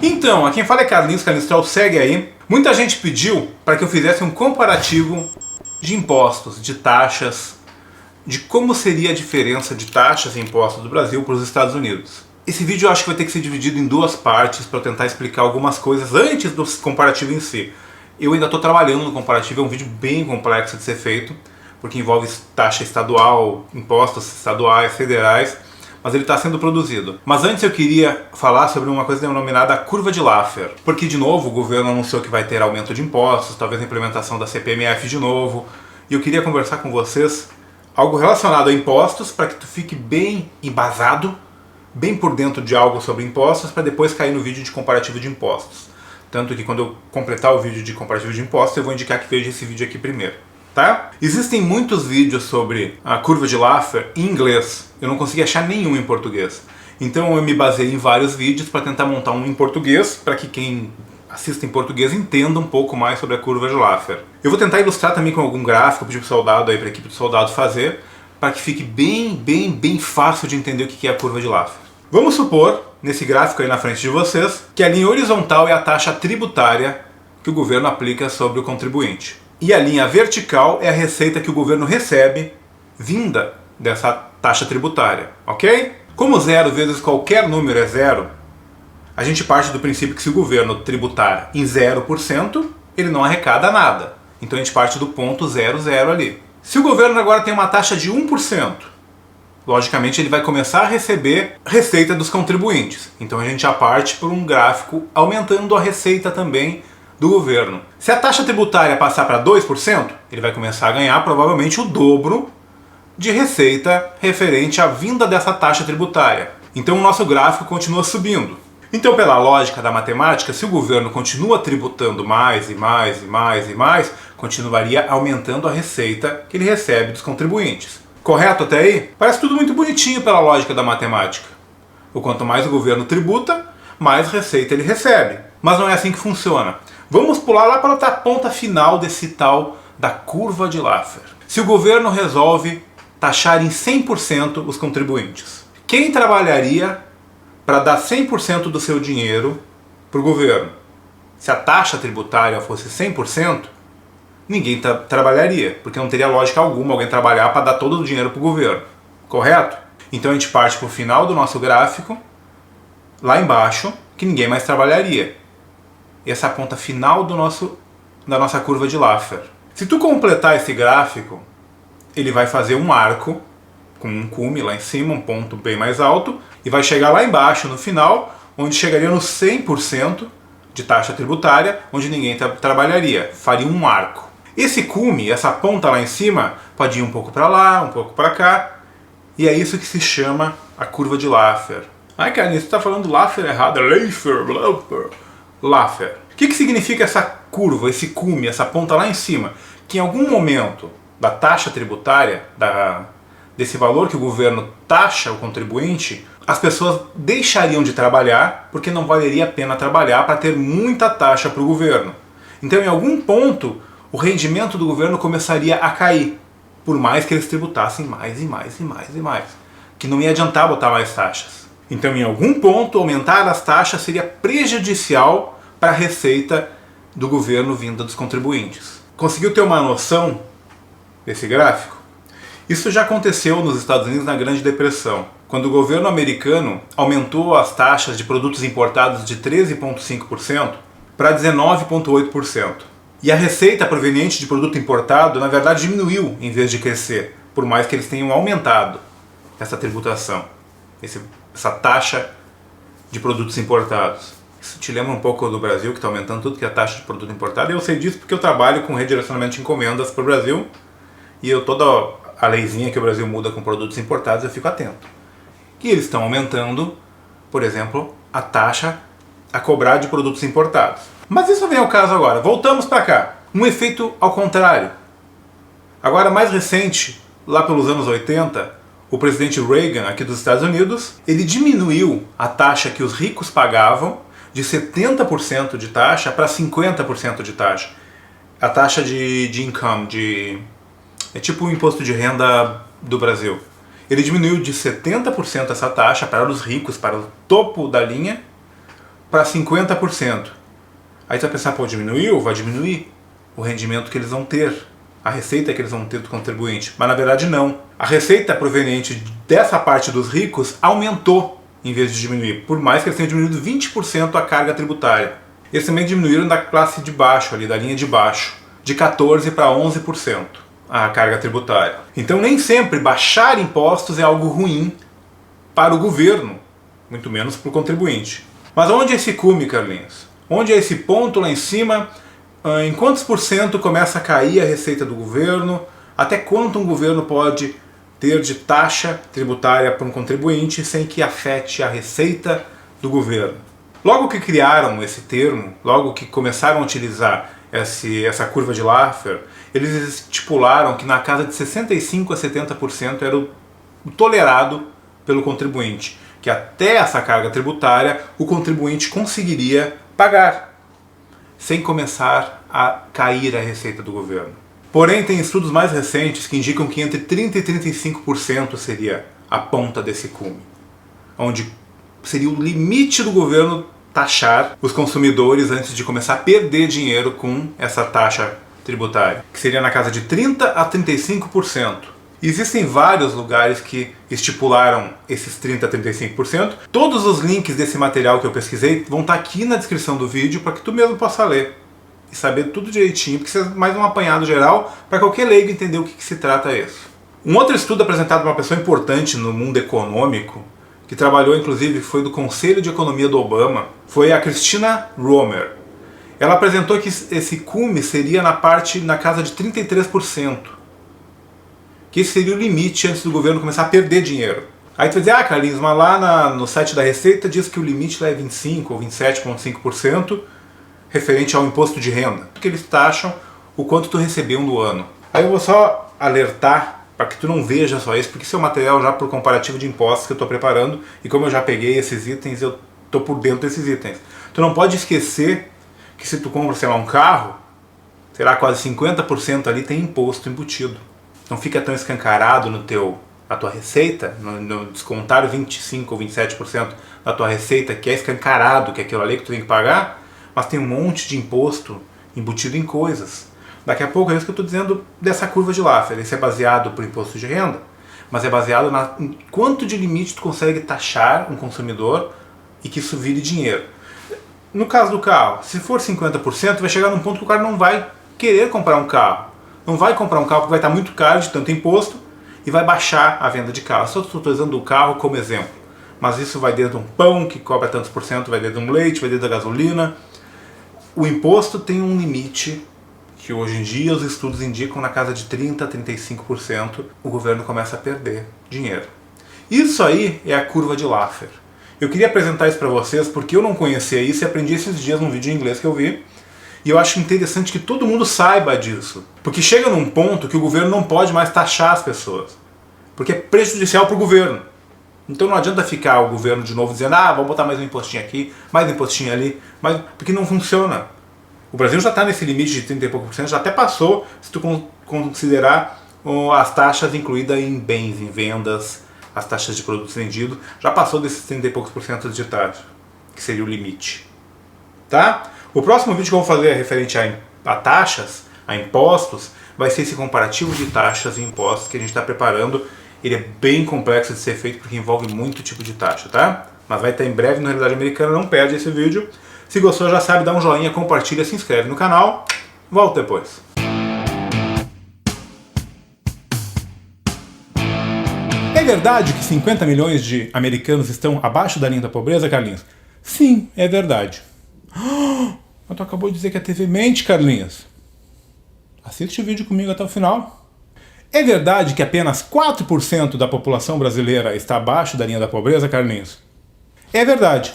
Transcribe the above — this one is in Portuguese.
Então, aqui quem fala é Carlinhos Troll, segue aí. Muita gente pediu para que eu fizesse um comparativo de impostos, de taxas, de como seria a diferença de taxas e impostos do Brasil para os Estados Unidos. Esse vídeo eu acho que vai ter que ser dividido em duas partes para eu tentar explicar algumas coisas antes do comparativo em si. Eu ainda estou trabalhando no comparativo, é um vídeo bem complexo de ser feito, porque envolve taxa estadual, impostos estaduais, federais, mas ele está sendo produzido. Mas antes eu queria falar sobre uma coisa denominada curva de Laffer, porque de novo o governo anunciou que vai ter aumento de impostos, talvez a implementação da CPMF de novo, e eu queria conversar com vocês algo relacionado a impostos para que tu fique bem embasado, bem por dentro de algo sobre impostos, para depois cair no vídeo de comparativo de impostos. Tanto que quando eu completar o vídeo de comparativo de impostos, eu vou indicar que veja esse vídeo aqui primeiro. Tá? Existem muitos vídeos sobre a curva de Laffer em inglês. Eu não consegui achar nenhum em português. Então eu me baseei em vários vídeos para tentar montar um em português, para que quem assista em português entenda um pouco mais sobre a curva de Laffer. Eu vou tentar ilustrar também com algum gráfico, pedir para o soldado aí, para a equipe do soldado fazer, para que fique bem fácil de entender o que é a curva de Laffer. Vamos supor, nesse gráfico aí na frente de vocês, que a linha horizontal é a taxa tributária que o governo aplica sobre o contribuinte. E a linha vertical é a receita que o governo recebe vinda dessa taxa tributária, ok? Como zero vezes qualquer número é zero, a gente parte do princípio que se o governo tributar em 0%, ele não arrecada nada. Então a gente parte do ponto 00 ali. Se o governo agora tem uma taxa de 1%, logicamente ele vai começar a receber receita dos contribuintes. Então a gente já parte por um gráfico aumentando a receita também do governo. Se a taxa tributária passar para 2%, ele vai começar a ganhar provavelmente o dobro de receita referente à vinda dessa taxa tributária. Então o nosso gráfico continua subindo. Então, pela lógica da matemática, se o governo continua tributando mais e mais, continuaria aumentando a receita que ele recebe dos contribuintes. Correto até aí? Parece tudo muito bonitinho pela lógica da matemática. O quanto mais o governo tributa, mais receita ele recebe. Mas não é assim que funciona. Vamos pular lá para a ponta final desse tal da curva de Laffer. Se o governo resolve taxar em 100% os contribuintes, quem trabalharia para dar 100% do seu dinheiro para o governo? Se a taxa tributária fosse 100%, ninguém trabalharia, porque não teria lógica alguma alguém trabalhar para dar todo o dinheiro para o governo. Correto? Então a gente parte para o final do nosso gráfico, lá embaixo, que ninguém mais trabalharia. Essa é a ponta final da nossa curva de Laffer. Se tu completar esse gráfico, ele vai fazer um arco com um cume lá em cima, um ponto bem mais alto, e vai chegar lá embaixo no final, onde chegaria no 100% de taxa tributária, onde ninguém trabalharia, faria um arco. Esse cume, essa ponta lá em cima, pode ir um pouco para lá, um pouco para cá, e é isso que se chama a curva de Laffer. Ai, Carlinhos, você está falando Laffer errado, Laffer. O que significa essa curva, esse cume, essa ponta lá em cima? Que em algum momento da taxa tributária, desse valor que o governo taxa o contribuinte, as pessoas deixariam de trabalhar porque não valeria a pena trabalhar para ter muita taxa para o governo. Então, em algum ponto, o rendimento do governo começaria a cair, por mais que eles tributassem mais e mais, que não ia adiantar botar mais taxas. Então, em algum ponto, aumentar as taxas seria prejudicial para a receita do governo vinda dos contribuintes. Conseguiu ter uma noção desse gráfico? Isso já aconteceu nos Estados Unidos na Grande Depressão, quando o governo americano aumentou as taxas de produtos importados de 13,5% para 19,8%. E a receita proveniente de produto importado, na verdade, diminuiu em vez de crescer, por mais que eles tenham aumentado essa tributação, essa taxa de produtos importados. Isso te lembra um pouco do Brasil, que está aumentando tudo que é a taxa de produto importado. E eu sei disso porque eu trabalho com redirecionamento de encomendas para o Brasil, e toda a leizinha que o Brasil muda com produtos importados eu fico atento. E eles estão aumentando, por exemplo, a taxa a cobrar de produtos importados. Mas isso vem ao caso agora. Voltamos para cá. Um efeito ao contrário. Agora, mais recente, lá pelos anos 80, o presidente Reagan, aqui dos Estados Unidos, ele diminuiu a taxa que os ricos pagavam de 70% de taxa para 50% de taxa. A taxa de income, é tipo o imposto de renda do Brasil. Ele diminuiu de 70% essa taxa para os ricos, para o topo da linha, para 50%. Aí você vai pensar, pô, diminuiu? Vai diminuir o rendimento que eles vão ter, a receita que eles vão ter do contribuinte. Mas na verdade não. A receita proveniente dessa parte dos ricos aumentou em vez de diminuir, por mais que eles tenham diminuído 20% a carga tributária. Eles também diminuíram da classe de baixo, ali, da linha de baixo, de 14% para 11% a carga tributária. Então nem sempre baixar impostos é algo ruim para o governo, muito menos para o contribuinte. Mas onde é esse cume, Carlinhos? Onde é esse ponto lá em cima? Em quantos por cento começa a cair a receita do governo? Até quanto um governo pode ter de taxa tributária para um contribuinte sem que afete a receita do governo? Logo que criaram esse termo, logo que começaram a utilizar essa curva de Laffer, eles estipularam que na casa de 65% a 70% era o tolerado pelo contribuinte, que até essa carga tributária o contribuinte conseguiria pagar, sem começar a cair a receita do governo. Porém, tem estudos mais recentes que indicam que entre 30% e 35% seria a ponta desse cume, onde seria o limite do governo taxar os consumidores antes de começar a perder dinheiro com essa taxa tributária, que seria na casa de 30% a 35%. Existem vários lugares que estipularam esses 30% a 35%. Todos os links desse material que eu pesquisei vão estar aqui na descrição do vídeo para que tu mesmo possa ler e saber tudo direitinho, porque isso é mais um apanhado geral para qualquer leigo entender o que se trata isso. Um outro estudo apresentado por uma pessoa importante no mundo econômico, que trabalhou inclusive, foi do Conselho de Economia do Obama, foi a Christina Romer. Ela apresentou que esse cume seria na casa de 33%. Que esse seria o limite antes do governo começar a perder dinheiro. Aí tu vai dizer, Carlinhos, mas lá no site da Receita diz que o limite lá é 25% ou 27,5% referente ao imposto de renda. Porque eles taxam o quanto tu recebeu no ano. Aí eu vou só alertar para que tu não veja só isso, porque isso é um material já por comparativo de impostos que eu estou preparando, e como eu já peguei esses itens, eu estou por dentro desses itens. Tu não pode esquecer que se tu compra, sei lá, um carro, será quase 50% ali tem imposto embutido. Não fica tão escancarado na tua receita, no descontar 25% ou 27% da tua receita, que é escancarado, que é aquilo ali que tu tem que pagar, mas tem um monte de imposto embutido em coisas. Daqui a pouco é isso que eu estou dizendo dessa curva de Laffer. Esse é baseado por imposto de renda, mas é baseado em quanto de limite tu consegue taxar um consumidor e que isso vire dinheiro. No caso do carro, se for 50%, vai chegar num ponto que o cara não vai querer comprar um carro. Não vai comprar um carro porque vai estar muito caro de tanto imposto e vai baixar a venda de carro. Só estou usando o carro como exemplo. Mas isso vai desde um pão que cobra tantos por cento, vai desde um leite, vai desde a gasolina. O imposto tem um limite que hoje em dia os estudos indicam na casa de 30% a 35% o governo começa a perder dinheiro. Isso aí é a curva de Laffer. Eu queria apresentar isso para vocês porque eu não conhecia isso e aprendi esses dias num vídeo em inglês que eu vi. E eu acho interessante que todo mundo saiba disso. Porque chega num ponto que o governo não pode mais taxar as pessoas. Porque é prejudicial para o governo. Então não adianta ficar o governo de novo dizendo vamos botar mais um impostinho aqui, mais um impostinho ali, porque não funciona. O Brasil já está nesse limite de 30 e pouco por cento, já até passou, se tu considerar as taxas incluídas em bens, em vendas, as taxas de produtos vendidos, já passou desses 30 e poucos por cento de taxa, que seria o limite. Tá? O próximo vídeo que eu vou fazer referente a taxas, a impostos, vai ser esse comparativo de taxas e impostos que a gente está preparando. Ele é bem complexo de ser feito porque envolve muito tipo de taxa, tá? Mas vai estar em breve na Realidade Americana, não perde esse vídeo. Se gostou, já sabe, dá um joinha, compartilha, se inscreve no canal. Volto depois. É verdade que 50 milhões de americanos estão abaixo da linha da pobreza, Carlinhos? Sim, é verdade. Mas tu acabou de dizer que a TV mente, Carlinhos. Assiste o vídeo comigo até o final. É verdade que apenas 4% da população brasileira está abaixo da linha da pobreza, Carlinhos? É verdade.